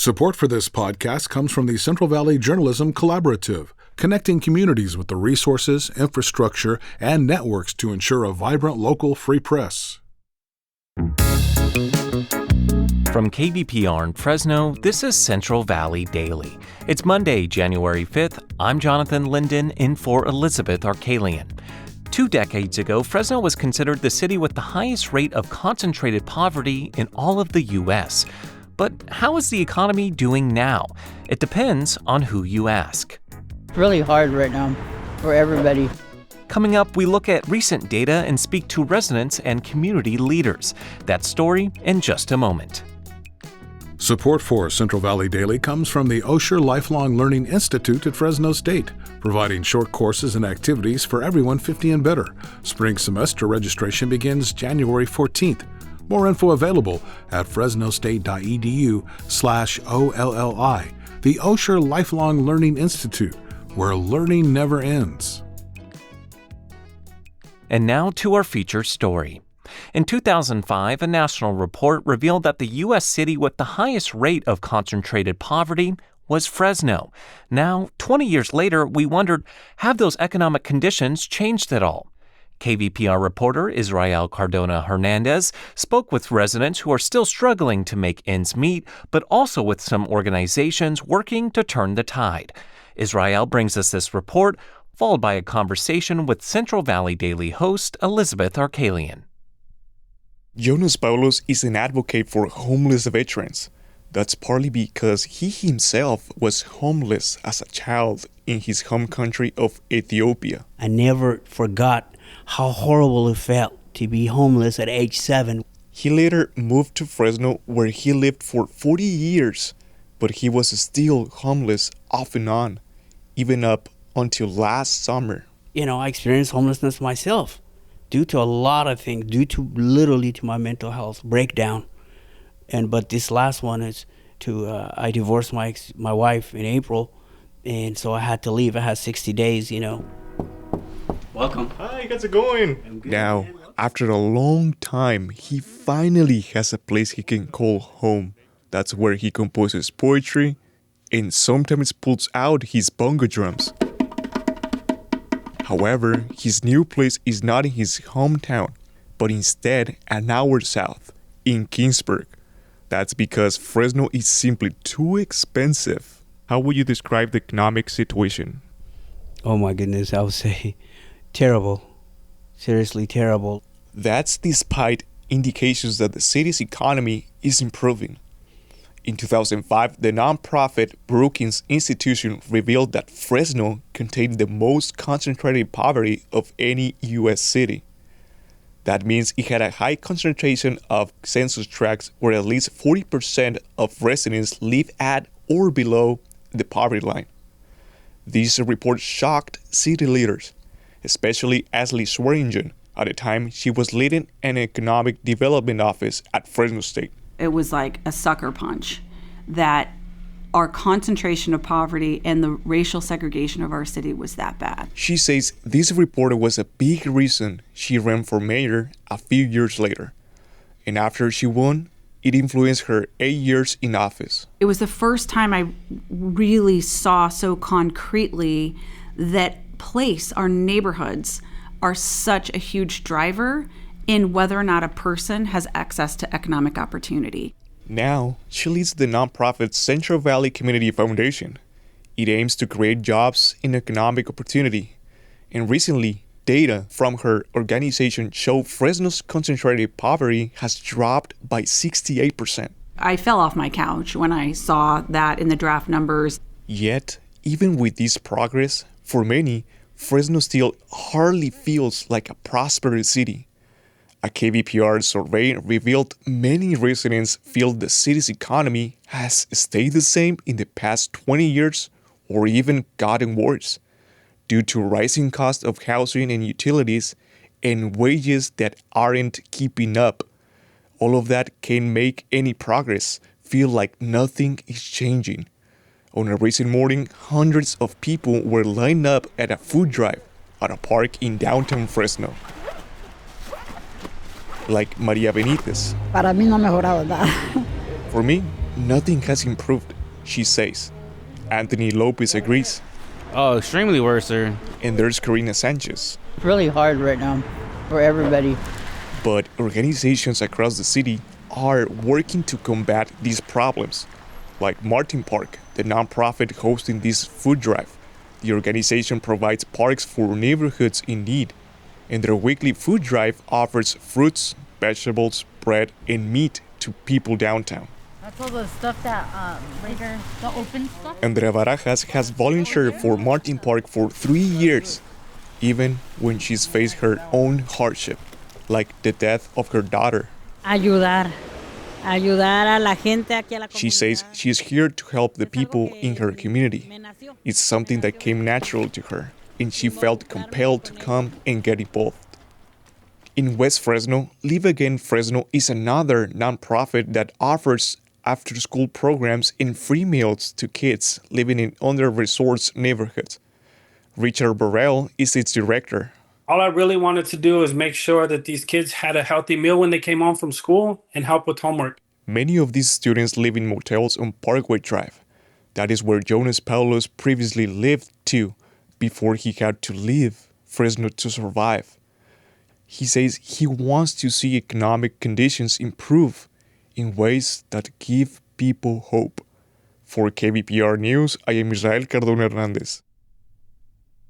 Support for this podcast comes from the Central Valley Journalism Collaborative, connecting communities with the resources, infrastructure, and networks to ensure a vibrant local free press. From KVPR in Fresno, this is Central Valley Daily. It's Monday, January 5th. I'm Jonathan Linden in for Elizabeth Arkalian. 2 decades ago, Fresno was considered the city with the highest rate of concentrated poverty in all of the U.S. But how is the economy doing now? It depends on who you ask. Really hard right now for everybody. Coming up, we look at recent data and speak to residents and community leaders. That story in just a moment. Support for Central Valley Daily comes from the Osher Lifelong Learning Institute at Fresno State, providing short courses and activities for everyone 50 and better. Spring semester registration begins January 14th. More info available at fresnostate.edu/OLLI, the Osher Lifelong Learning Institute, where learning never ends. And now to our feature story. In 2005, a national report revealed that the U.S. city with the highest rate of concentrated poverty was Fresno. Now, 20 years later, we wondered, have those economic conditions changed at all? KVPR reporter Israel Cardona Hernandez spoke with residents who are still struggling to make ends meet, but also with some organizations working to turn the tide. Israel brings us this report, followed by a conversation with Central Valley Daily host Elizabeth Arkalian. Jonas Paulos is an advocate for homeless veterans. That's partly because he himself was homeless as a child in his home country of Ethiopia. I never forgot how horrible it felt to be homeless at age 7. He later moved to Fresno, where he lived for 40 years, but he was still homeless off and on, even up until last summer. I experienced homelessness myself due to a lot of things, due to literally to my mental health breakdown. But this last one is I divorced my wife in April, and so I had to leave. I had 60 days, Welcome. Hi, how's it going? Now, after a long time, he finally has a place he can call home. That's where he composes poetry and sometimes pulls out his bongo drums. However, his new place is not in his hometown, but instead an hour south, in Kingsburg. That's because Fresno is simply too expensive. How would you describe the economic situation? Oh my goodness, I would say terrible. Seriously terrible. That's despite indications that the city's economy is improving. In 2005, the nonprofit Brookings Institution revealed that Fresno contained the most concentrated poverty of any U.S. city. That means it had a high concentration of census tracts where at least 40% of residents live at or below the poverty line. This report shocked city leaders, especially Ashley Swearingen. At the time, she was leading an economic development office at Fresno State. It was like a sucker punch that our concentration of poverty and the racial segregation of our city was that bad. She says this report was a big reason she ran for mayor a few years later. And after she won, it influenced her 8 years in office. It was the first time I really saw so concretely that our neighborhoods, are such a huge driver in whether or not a person has access to economic opportunity. Now, she leads the nonprofit Central Valley Community Foundation. It aims to create jobs and economic opportunity. And recently, data from her organization show Fresno's concentrated poverty has dropped by 68%. I fell off my couch when I saw that in the draft numbers. Yet, even with this progress, for many, Fresno still hardly feels like a prosperous city. A KVPR survey revealed many residents feel the city's economy has stayed the same in the past 20 years or even gotten worse due to rising costs of housing and utilities and wages that aren't keeping up. All of that can make any progress feel like nothing is changing. On a recent morning, hundreds of people were lined up at a food drive at a park in downtown Fresno. Like Maria Benitez. Para mí no ha mejorado nada. For me, nothing has improved. she says. Anthony Lopez agrees. Oh, extremely worse, sir. And there's Karina Sanchez. Really hard right now for everybody. But organizations across the city are working to combat these problems, like Martin Park, the nonprofit hosting this food drive. The organization provides parks for neighborhoods in need, and their weekly food drive offers fruits, vegetables, bread, and meat to people downtown. That's all the stuff that later, the open stuff. Andrea Barajas has volunteered for Martin Park for 3 years, even when she's faced her own hardship, like the death of her daughter. Ayudar a la gente aquí a la comunidad. She says she's here to help the people in her community. It's something that came natural to her, and she felt compelled to come and get involved. In West Fresno, Live Again Fresno is another nonprofit that offers after-school programs and free meals to kids living in under-resourced neighborhoods. Richard Burrell is its director. All I really wanted to do is make sure that these kids had a healthy meal when they came home from school and help with homework. Many of these students live in motels on Parkway Drive. That is where Jonas Paulos previously lived too, before he had to leave Fresno to survive. He says he wants to see economic conditions improve in ways that give people hope. For KVPR News, I am Israel Cardona Hernandez.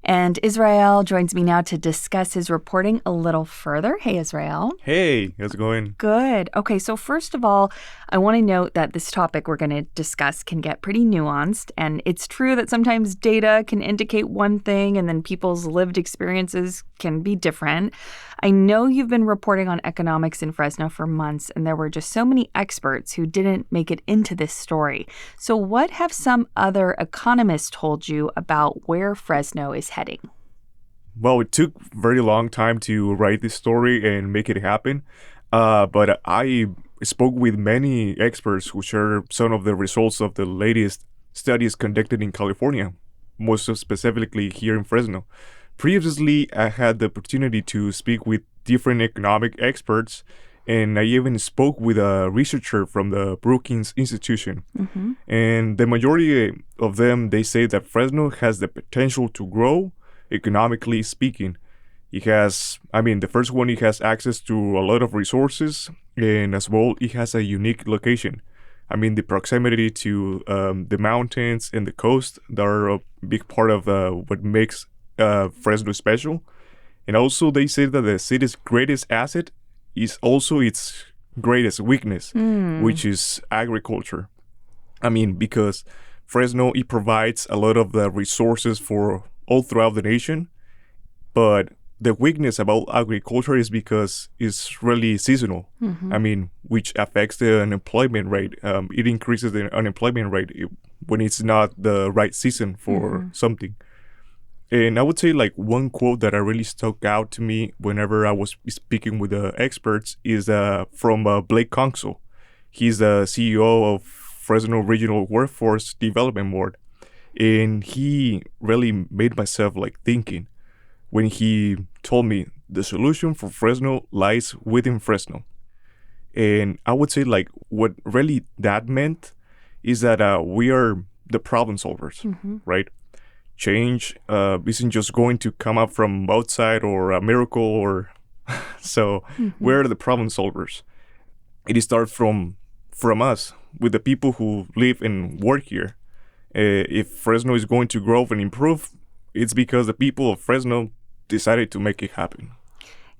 And Israel joins me now to discuss his reporting a little further. Hey, Israel. Hey, how's it going? Good. Okay, so first of all, I want to note that this topic we're going to discuss can get pretty nuanced. And it's true that sometimes data can indicate one thing and then people's lived experiences can be different. I know you've been reporting on economics in Fresno for months, and there were just so many experts who didn't make it into this story. So what have some other economists told you about where Fresno is heading? Well, it took a very long time to write this story and make it happen. But I spoke with many experts who share some of the results of the latest studies conducted in California, most specifically here in Fresno. Previously, I had the opportunity to speak with different economic experts, and I even spoke with a researcher from the Brookings Institution. Mm-hmm. And the majority of them, they say that Fresno has the potential to grow, economically speaking. It has, the first one, it has access to a lot of resources, and as well, it has a unique location. The proximity to the mountains and the coast, that are a big part of what makes Fresno special. And also they say that the city's greatest asset is also its greatest weakness, which is agriculture. Because Fresno, it provides a lot of the resources for all throughout the nation, but the weakness about agriculture is because it's really seasonal. Mm-hmm. Which affects the unemployment rate. It increases the unemployment rate when it's not the right season for something. And I would say one quote that really stuck out to me whenever I was speaking with the experts is from Blake Congsel. He's the CEO of Fresno Regional Workforce Development Board. And he really made myself thinking when he told me the solution for Fresno lies within Fresno. And I would say what really that meant is that we are the problem solvers, right? Change isn't just going to come up from outside or a miracle or so we're the problem solvers. It starts from us, with the people who live and work here. If Fresno is going to grow and improve, it's because the people of Fresno decided to make it happen.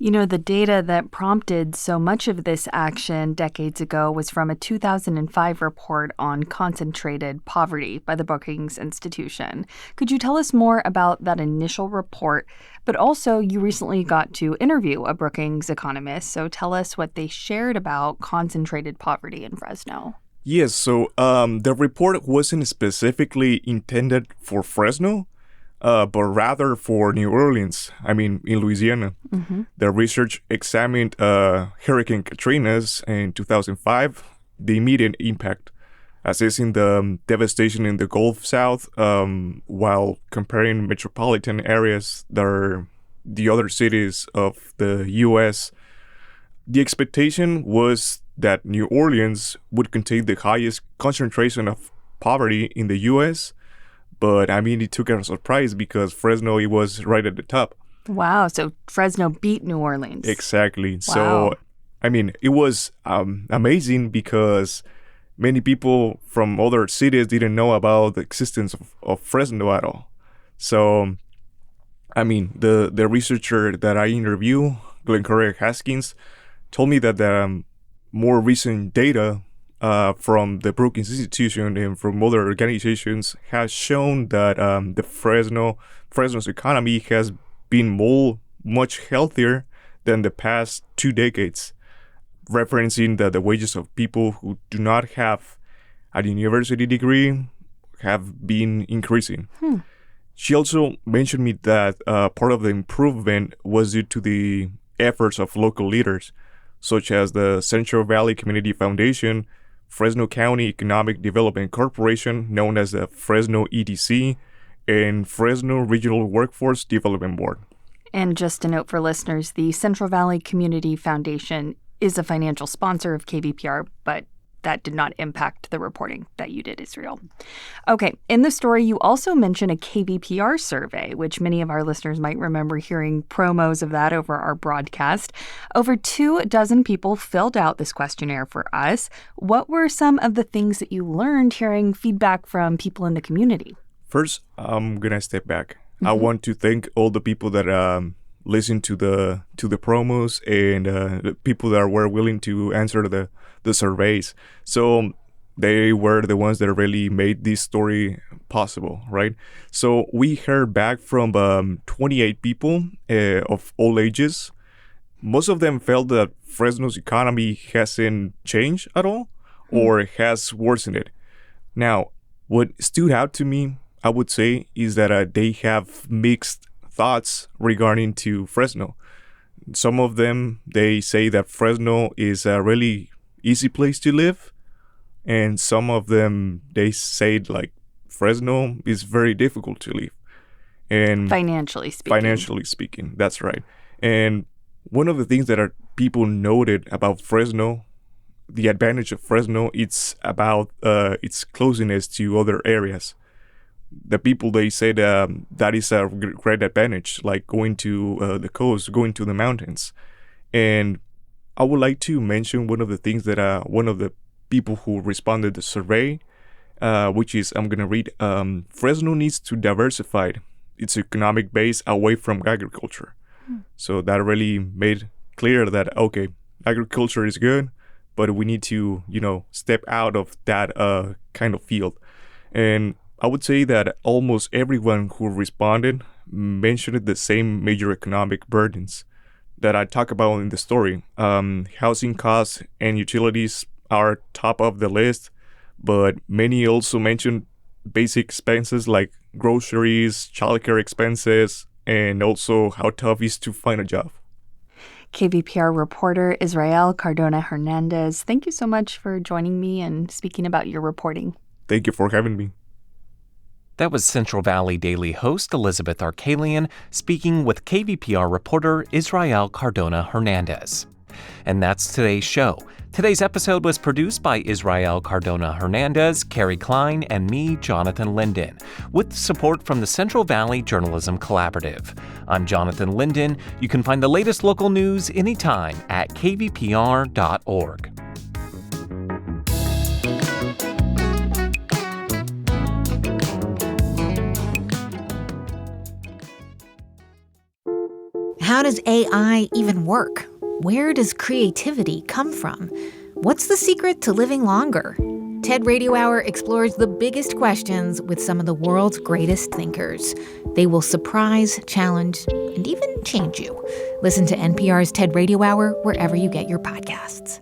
The data that prompted so much of this action decades ago was from a 2005 report on concentrated poverty by the Brookings Institution. Could you tell us more about that initial report? But also, you recently got to interview a Brookings economist, so tell us what they shared about concentrated poverty in Fresno. Yes, so the report wasn't specifically intended for Fresno, but rather for New Orleans, in Louisiana. Mm-hmm. The research examined Hurricane Katrina's in 2005, the immediate impact, assessing the devastation in the Gulf South, while comparing metropolitan areas that are the other cities of the U.S. The expectation was that New Orleans would contain the highest concentration of poverty in the U.S., but I mean, it took us a surprise because Fresno, it was right at the top. Wow. So Fresno beat New Orleans. Exactly. Wow. So, I mean, it was amazing because many people from other cities didn't know about the existence of Fresno at all. So, I mean, the researcher that I interviewed, Glenn Haskins, told me that the more recent data from the Brookings Institution and from other organizations has shown that the Fresno's economy has been much healthier than the past 2 decades, referencing that the wages of people who do not have a university degree have been increasing. She also mentioned me that part of the improvement was due to the efforts of local leaders, such as the Central Valley Community Foundation, Fresno County Economic Development Corporation, known as the Fresno EDC, and Fresno Regional Workforce Development Board. And just a note for listeners, the Central Valley Community Foundation is a financial sponsor of KVPR, but that did not impact the reporting that you did, Israel. Okay, in the story, you also mention a KVPR survey, which many of our listeners might remember hearing promos of that over our broadcast. Over 24 people filled out this questionnaire for us. What were some of the things that you learned hearing feedback from people in the community? First, I'm going to step back. I want to thank all the people that listen to the promos and the people that were willing to answer the surveys. So they were the ones that really made this story possible, right? So we heard back from 28 people of all ages. Most of them felt that Fresno's economy hasn't changed at all or has worsened it. Now, what stood out to me, I would say, is that they have mixed thoughts regarding to Fresno. Some of them, they say that Fresno is a really easy place to live, and some of them, they say like Fresno is very difficult to live. And financially speaking, that's right. And one of the things that people noted about Fresno, the advantage of Fresno, it's about its closeness to other areas. The people, they said that is a great advantage, like going to the coast, going to the mountains. And I would like to mention one of the things that one of the people who responded to the survey, which is, I'm going to read, Fresno needs to diversify its economic base away from agriculture. So that really made clear that, okay, agriculture is good, but we need to, step out of that kind of field. And I would say that almost everyone who responded mentioned the same major economic burdens that I talk about in the story. Housing costs and utilities are top of the list, but many also mentioned basic expenses like groceries, childcare expenses, and also how tough it is to find a job. KVPR reporter Israel Cardona Hernandez, thank you so much for joining me and speaking about your reporting. Thank you for having me. That was Central Valley Daily host Elizabeth Arkalian speaking with KVPR reporter Israel Cardona Hernandez. And that's today's show. Today's episode was produced by Israel Cardona Hernandez, Carrie Klein, and me, Jonathan Linden, with support from the Central Valley Journalism Collaborative. I'm Jonathan Linden. You can find the latest local news anytime at kvpr.org. How does AI even work? Where does creativity come from? What's the secret to living longer? TED Radio Hour explores the biggest questions with some of the world's greatest thinkers. They will surprise, challenge, and even change you. Listen to NPR's TED Radio Hour wherever you get your podcasts.